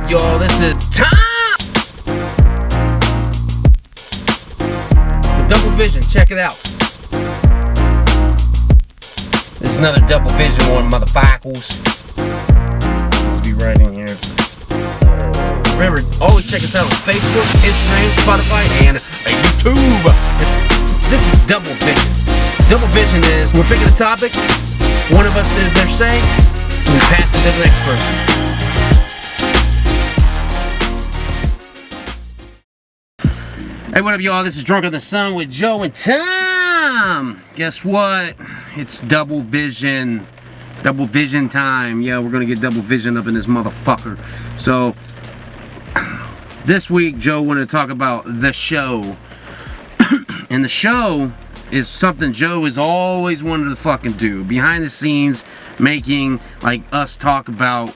up, y'all? This is time for Double Vision. Check it out. This is another Double Vision one, motherfuckers. Let's be right in here. Remember, always check us out on Facebook, Instagram, Spotify, and YouTube. This is Double Vision. Double Vision is we're picking a topic, one of us says their say, and we pass it to the next person. Hey, what up, y'all? This is Drunk on the Sun with Joe and Tom. Guess what? It's Double Vision. Double Vision time. Yeah, we're gonna get Double Vision up in this motherfucker. So, this week, Joe wanted to talk about the show. And the show is something Joe has always wanted to fucking do. Behind the scenes, making, like, us talk about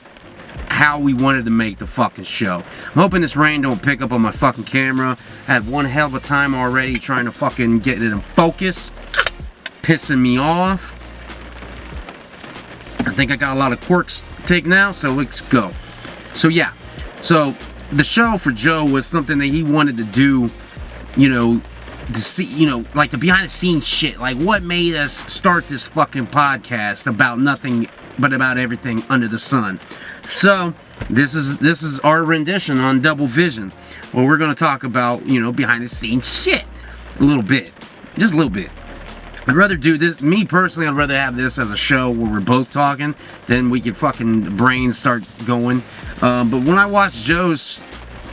how we wanted to make the fucking show. I'm hoping this rain don't pick up on my fucking camera. I had one hell of a time already trying to fucking get it in focus. Pissing me off. I think I got a lot of quirks taken out, so let's go. So yeah. So the show for Joe was something that he wanted to do, you know, to see, you know, like the behind the scenes shit. Like what made us start this fucking podcast about nothing but about everything under the sun. So this is our rendition on Double Vision, where we're gonna talk about, you know, behind the scenes shit a little bit, just a little bit. I'd rather do this, me personally, I'd rather have this as a show where we're both talking, then we can fucking brains start going. But when I watch Joe's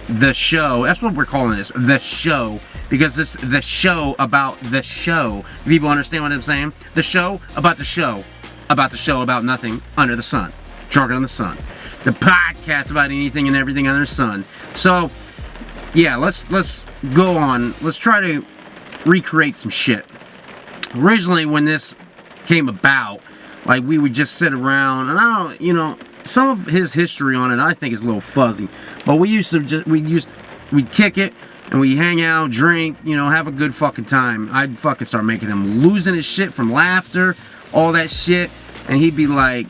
The Show, that's what we're calling this, The Show, because this the show about the show. People understand what I'm saying? The show about the show about nothing under the sun. Drunk on the Sun. The podcast about anything and everything under the sun. So, yeah, let's go on. Let's try to recreate some shit. Originally, when this came about, like, we would just sit around, and I don't, you know, some of his history on it I think is a little fuzzy, but we'd kick it, and we'd hang out, drink, you know, have a good fucking time. I'd fucking start making him losing his shit from laughter, all that shit, and he'd be like,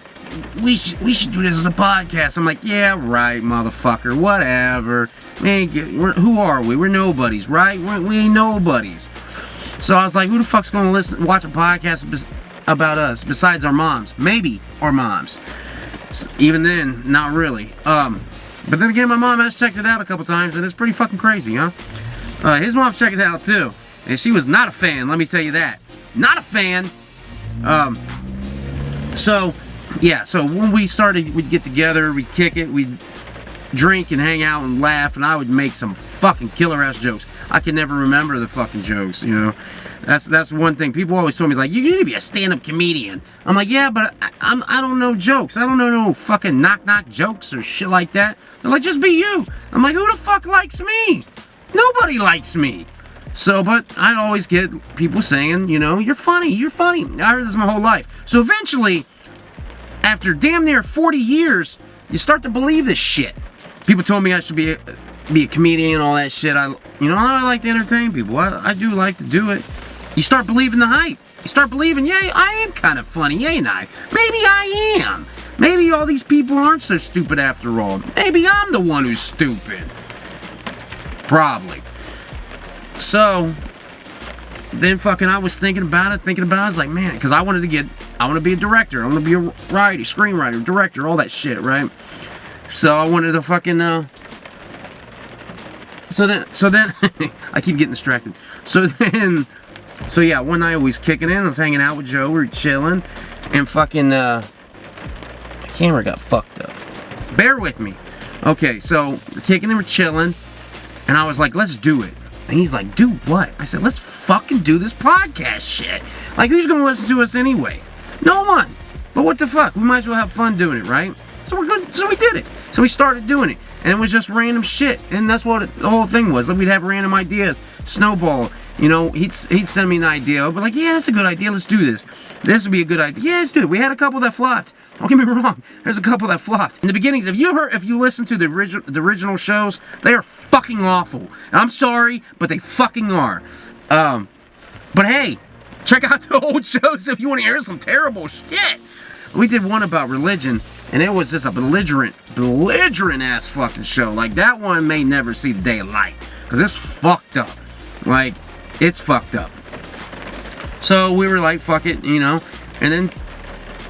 we should do this as a podcast. I'm like, yeah, right, motherfucker, whatever. Who are we? We're nobodies, right? We ain't nobodies. So I was like, who the fuck's gonna watch a podcast about us besides our moms? Maybe our moms. Even then, not really. But then again, my mom has checked it out a couple times, and it's pretty fucking crazy, huh? His mom's checked it out too, and she was not a fan. Let me tell you that, not a fan. So yeah. So when we started, we'd get together, we'd kick it, we'd drink and hang out and laugh, and I would make some fucking killer ass jokes. I can never remember the fucking jokes, you know. That's one thing. People always told me, like, you need to be a stand-up comedian. I'm like, yeah, but I don't know jokes. I don't know no fucking knock-knock jokes or shit like that. They're like, just be you. I'm like, who the fuck likes me? Nobody likes me. So, but I always get people saying, you know, you're funny, you're funny. I heard this my whole life. So eventually, after damn near 40 years, you start to believe this shit. People told me I should be a comedian and all that shit. I like to entertain people. I do like to do it. You start believing the hype. You start believing, yeah, I am kind of funny, ain't I? Maybe I am. Maybe all these people aren't so stupid after all. Maybe I'm the one who's stupid. Probably. So, then fucking I was thinking about it. I was like, man, because I want to be a director. I want to be a writer, screenwriter, director, all that shit, right? So I wanted to fucking, So then, I keep getting distracted. So yeah, one night I was kicking in, I was hanging out with Joe, we were chilling, and fucking, my camera got fucked up. Bear with me. Okay, so we're kicking in, we're chilling, and I was like, let's do it. And he's like, do what? I said, let's fucking do this podcast shit. Like, who's gonna listen to us anyway? No one. But what the fuck? We might as well have fun doing it, right? So we did it. So we started doing it. And it was just random shit. And that's what the whole thing was. Like, we'd have random ideas. Snowball. You know, he'd send me an idea. I'd be like, yeah, that's a good idea. Let's do this. This would be a good idea. Yeah, let's do it. We had a couple that flopped. Don't get me wrong. There's a couple that flopped. In the beginnings, if you listen to the original shows, they are fucking awful. And I'm sorry, but they fucking are. But hey, check out the old shows if you want to hear some terrible shit. We did one about religion, and it was just a belligerent ass fucking show. Like, that one may never see the day of light, because it's fucked up. Like, it's fucked up. So we were like, fuck it, you know. And then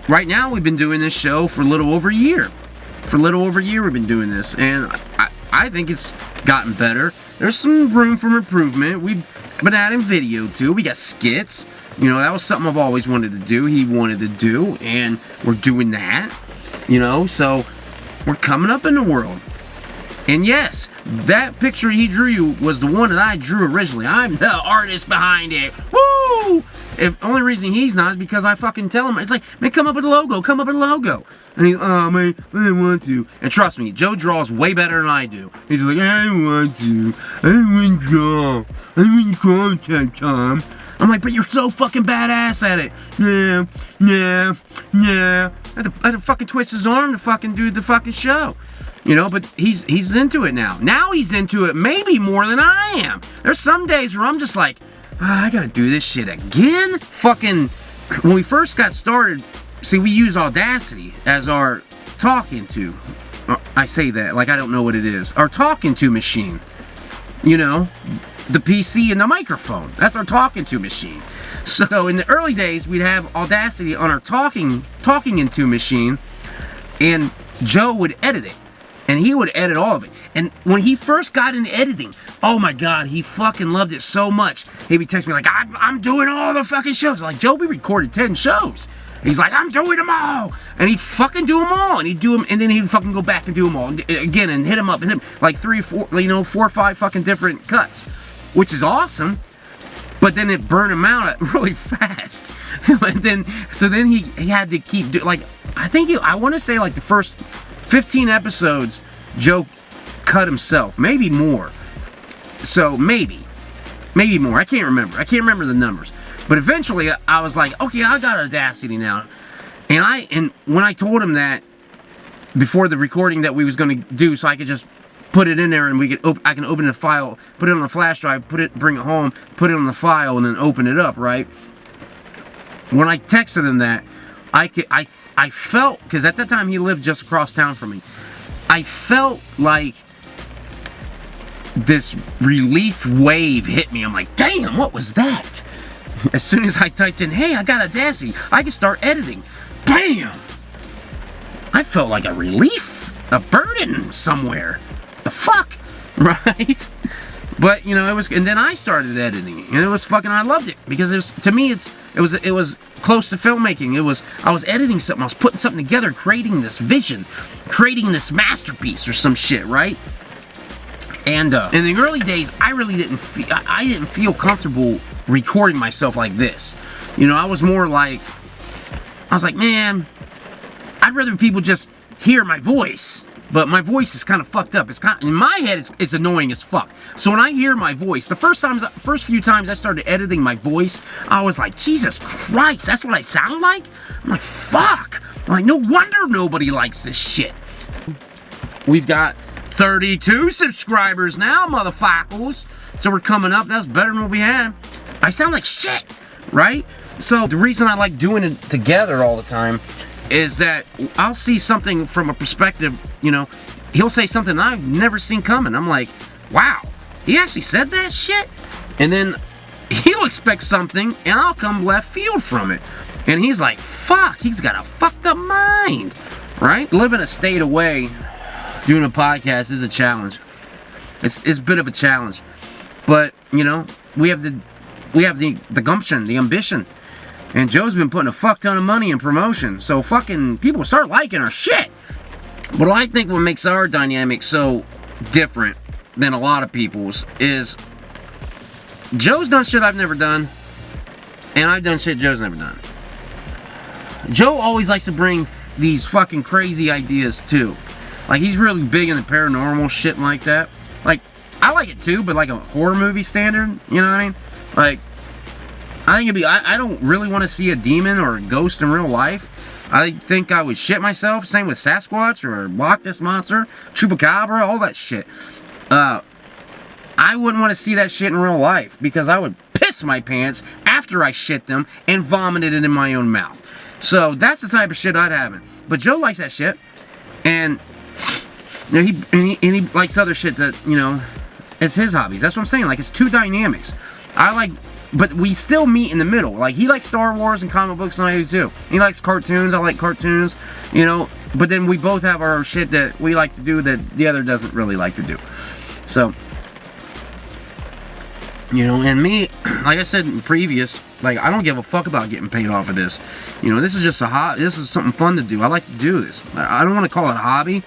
right now we've been doing this show for a little over a year. For a little over a year we've been doing this, and I think it's gotten better. There's some room for improvement. We've been adding video too. We got skits. You know, that was something I've always wanted to do. He wanted to do, and we're doing that. You know, so we're coming up in the world. And yes, that picture he drew was the one that I drew originally. I'm the artist behind it. Woo! If only reason he's not is because I fucking tell him. It's like, man, come up with a logo. Come up with a logo. And he, oh, man, I didn't want to. And trust me, Joe draws way better than I do. He's like, I don't want to. I don't want to draw. I don't want to draw, Tom. I'm like, but you're so fucking badass at it. Yeah. I had to fucking twist his arm to fucking do the fucking show. You know, but he's into it now. Now he's into it maybe more than I am. There's some days where I'm just like, I gotta do this shit again? Fucking, when we first got started, see, we use Audacity as our talking to. I say that like I don't know what it is. Our talking to machine. You know, the PC and the microphone. That's our talking to machine. So in the early days, we'd have Audacity on our talking into machine, and Joe would edit it. And he would edit all of it. And when he first got into editing, oh my God, he fucking loved it so much. He'd be texting me like, I'm doing all the fucking shows. I'm like, Joe, we recorded 10 shows. He's like, I'm doing them all. And he'd fucking do them all. And he'd do them, and then he'd fucking go back and do them all again and hit them up and hit them like 4 or 5 fucking different cuts, which is awesome. But then it burned him out really fast. And then he had to keep doing, like, I want to say like the first 15 episodes, Joe cut himself. Maybe more. So, maybe more. I can't remember the numbers. But eventually, I was like, okay, I got Audacity now. And when I told him that, before the recording that we was going to do, so I could just put it in there and I can open the file, put it on the flash drive, bring it home, put it on the file, and then open it up, right? When I texted him that, I felt, because at that time he lived just across town from me, I felt like this relief wave hit me. I'm like, damn, what was that? As soon as I typed in, hey, I got Audacity, I can start editing. Bam! I felt like a relief, a burden somewhere. The fuck? Right? But, you know, it was, and then I started editing, and it was fucking, I loved it, because it was, to me, it was close to filmmaking. I was editing something, I was putting something together, creating this vision, creating this masterpiece or some shit, right? And in the early days, I really didn't feel comfortable recording myself like this. You know, I was like, man, I'd rather people just hear my voice. But my voice is kind of fucked up. It's kind of, in my head, it's annoying as fuck. So when I hear my voice, the first few times I started editing my voice, I was like, Jesus Christ, that's what I sound like? I'm like, fuck. I'm like, no wonder nobody likes this shit. We've got 32 subscribers now, motherfuckers. So we're coming up. That's better than what we had. I sound like shit, right? So the reason I like doing it together all the time is that I'll see something from a perspective, you know, he'll say something I've never seen coming. I'm like, wow, he actually said that shit? And then he'll expect something, and I'll come left field from it. And he's like, fuck, he's got a fucked up mind, right? Living a state away, doing a podcast is a challenge. It's a bit of a challenge. But, you know, we have the gumption, the ambition. And Joe's been putting a fuck ton of money in promotion. So fucking people start liking our shit. But I think what makes our dynamic so different than a lot of people's is Joe's done shit I've never done. And I've done shit Joe's never done. Joe always likes to bring these fucking crazy ideas too. Like, he's really big into paranormal shit like that. Like, I like it too, but like a horror movie standard. You know what I mean? Like, I think I don't really want to see a demon or a ghost in real life. I think I would shit myself. Same with Sasquatch or Loch Ness Monster, Chupacabra, all that shit. I wouldn't want to see that shit in real life because I would piss my pants after I shit them and vomited it in my own mouth. So that's the type of shit I'd have. But Joe likes that shit, and you know, he likes other shit that, you know, it's his hobbies. That's what I'm saying. Like, it's two dynamics. But we still meet in the middle. Like, he likes Star Wars and comic books, and I do too. He likes cartoons. I like cartoons. You know, but then we both have our shit that we like to do that the other doesn't really like to do. So, you know, and me, like I said in previous, like, I don't give a fuck about getting paid off of this. You know, this is just this is something fun to do. I like to do this. I don't want to call it a hobby,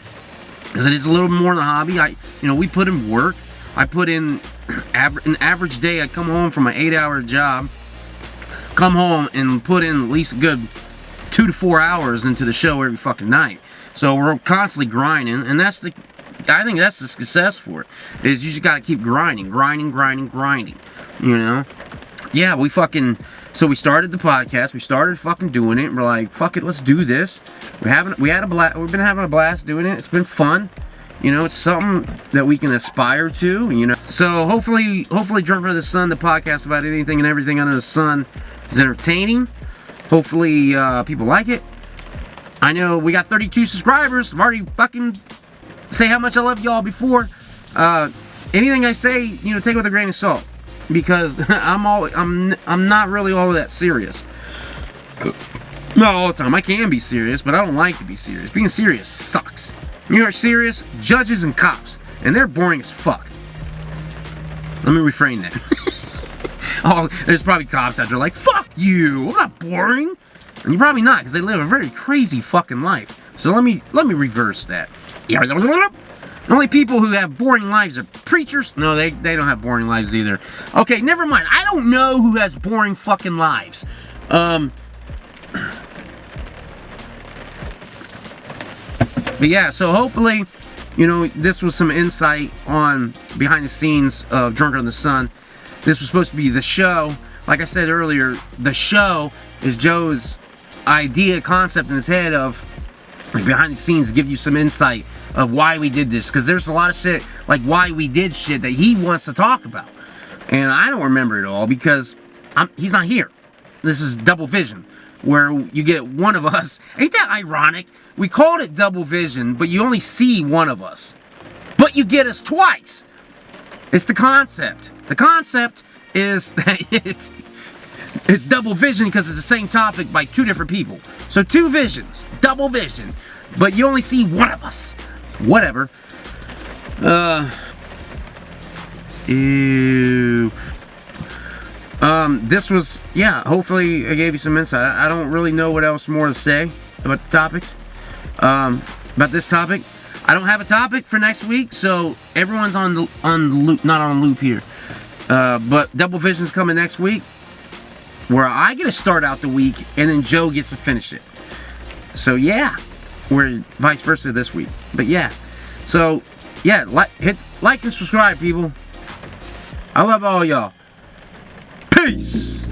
because it is a little more than a hobby. You know, we put in work. I put in an average day. I come home from an 8-hour job, come home and put in at least a good 2 to 4 hours into the show every fucking night. So we're constantly grinding, and I think that's the success for it, is you just gotta keep grinding, you know? Yeah, so we started the podcast, we started fucking doing it, and we're like, fuck it, let's do this. We've been having a blast doing it, it's been fun. You know, it's something that we can aspire to, you know. So hopefully Drunk Under the Sun, the podcast about anything and everything under the sun, is entertaining. Hopefully people like it. I know we got 32 subscribers. I've already fucking say how much I love y'all before. Anything I say, you know, take it with a grain of salt, because I'm not really all that serious. Not all the time. I can be serious, but I don't like to be serious. Being serious sucks. You are serious, judges and cops, and they're boring as fuck. Let me refrain that. Oh, there's probably cops out there like, fuck you, I'm not boring. And you're probably not, because they live a very crazy fucking life. So let me reverse that. The only people who have boring lives are preachers. No, they don't have boring lives either. Okay, never mind. I don't know who has boring fucking lives. But yeah, so hopefully, you know, this was some insight on behind the scenes of Drunk Under the Sun. This was supposed to be the show. Like I said earlier, the show is Joe's idea, concept in his head of, like, behind the scenes, give you some insight of why we did this. Because there's a lot of shit, like why we did shit, that he wants to talk about. And I don't remember it all because he's not here. This is double vision, where you get one of us. Ain't that ironic? We called it double vision, but you only see one of us. But you get us twice. It's the concept. The concept is that it's double vision because it's the same topic by two different people. So two visions, double vision, but you only see one of us. Whatever. Ew. This was, yeah, hopefully I gave you some insight. I don't really know what else more to say about the topics. About this topic. I don't have a topic for next week, so everyone's on the loop, not on loop here. But Double Vision's coming next week, where I get to start out the week, and then Joe gets to finish it. So yeah, we're vice versa this week. But yeah, so yeah, hit like and subscribe, people. I love all y'all. Peace.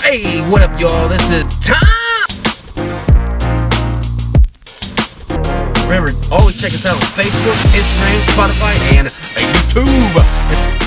Hey, what up, y'all? This is time. Remember, always check us out on Facebook, Instagram, Spotify, and YouTube.